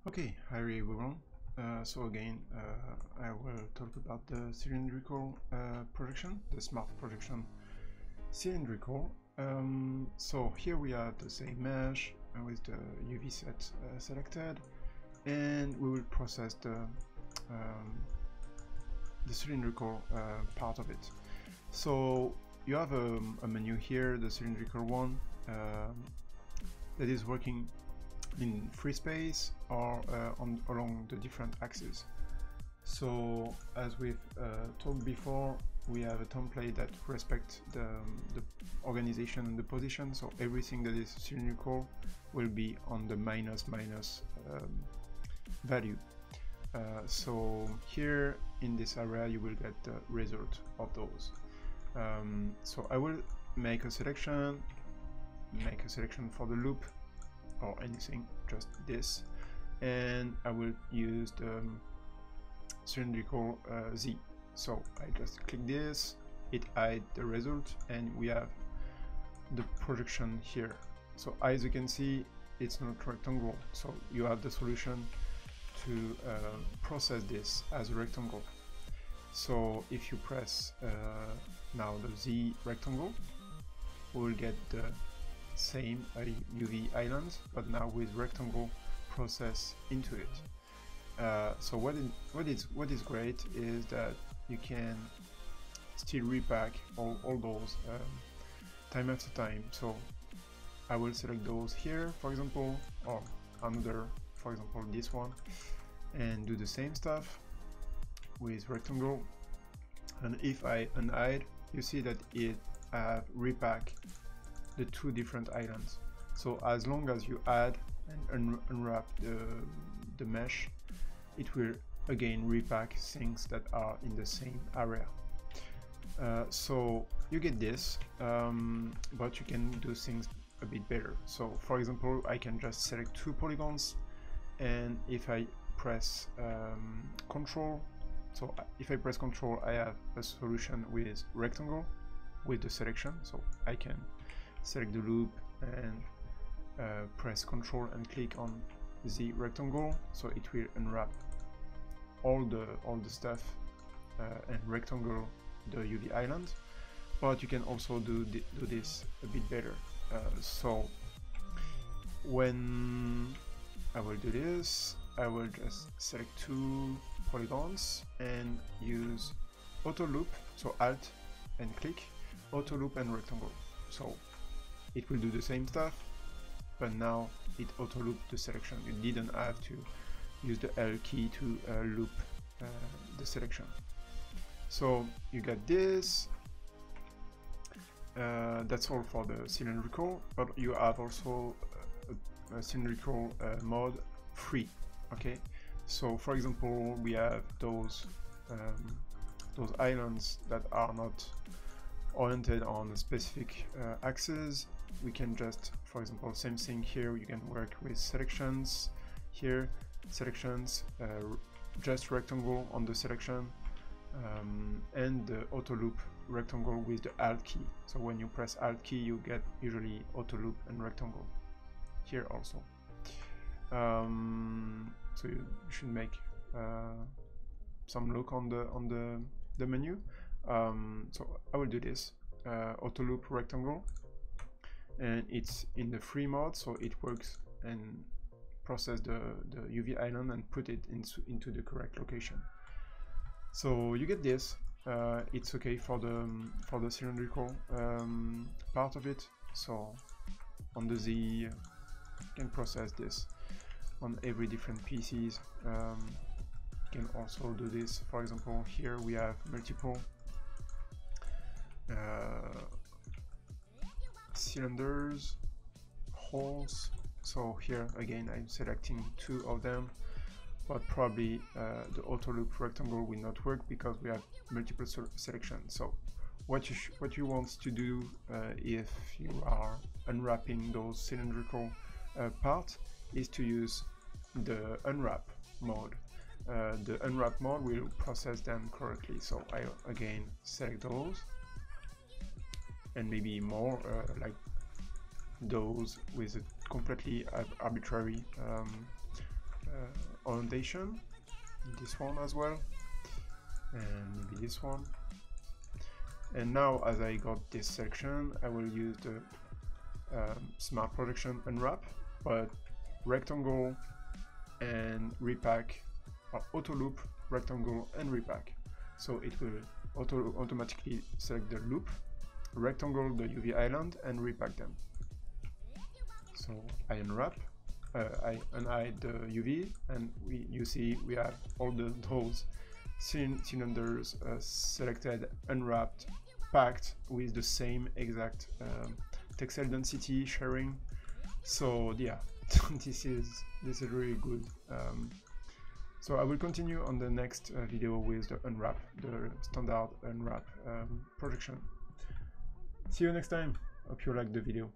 Okay, hi everyone. So again, I will talk about the cylindrical projection, the Smart Projection Cylindrical. So here we have the same mesh with the UV set selected, and we will process the cylindrical part of it. So you have a menu here, the cylindrical one, that is working in free space or along the different axes. So as we've talked before, we have a template that respects the organization and the position, so everything that is cylindrical will be on the minus value. So here in this area you will get the result of those. So I will make a selection for the loop or anything, just this, and I will use the cylindrical Z. So I just click this, it hides the result, and we have the projection here. So as you can see, it's not rectangle, so you have the solution to process this as a rectangle. So if you press now the Z rectangle, we will get the same UV islands, but now with rectangle process into it. So what is great is that you can still repack all those time after time. So I will select those here, for example, or another, for example this one, and do the same stuff with rectangle. And if I unhide, you see that it repack the two different islands. So as long as you add and unwrap the mesh, it will again repack things that are in the same area. So you get this, but you can do things a bit better. So for example, I can just select two polygons, and if I press Control, so if I press Control, I have a solution with rectangle with the selection. So I can select the loop and press Control and click on the rectangle, so it will unwrap all the stuff and rectangle the UV island. But you can also do this a bit better. So when I will do this, I will just select two polygons and use auto loop, so Alt and click, auto loop and rectangle. So it will do the same stuff, but now it auto looped the selection. You didn't have to use the L key to loop the selection. So you got this. That's all for the cylindrical, but you have also a cylindrical mode free. Okay, so for example, we have those islands that are not oriented on a specific axis. We can just, for example, same thing here, you can work with selections here, selections, just rectangle on the selection, and the auto loop rectangle with the Alt key. So when you press Alt key, you get usually auto loop and rectangle here also. So you should make some look on the menu. So I will do this auto loop rectangle, and it's in the free mode, so it works and process the UV island and put it into the correct location. So you get this. It's okay for the cylindrical part of it. So on the Z, you can process this on every different pieces. You can also do this. For example, here we have multiple cylinders, holes. So here again I'm selecting two of them, but probably the auto loop rectangle will not work because we have multiple selections. So what you want to do if you are unwrapping those cylindrical parts is to use the unwrap mode. The unwrap mode will process them correctly. So I again select those, and maybe more like those with a completely arbitrary orientation, this one as well, and maybe this one. And now, as I got this section, I will use the Smart Projection Unwrap, but rectangle and repack, or auto loop, rectangle and repack. So it will automatically select the loop, rectangle the UV island, and repack them. So I unwrap, I unhide the UV, and you see we have all those cylinders selected, unwrapped, packed with the same exact textile density sharing. So yeah, this is really good. So I will continue on the next video with the unwrap, the standard unwrap projection. See you next time. Hope you liked the video.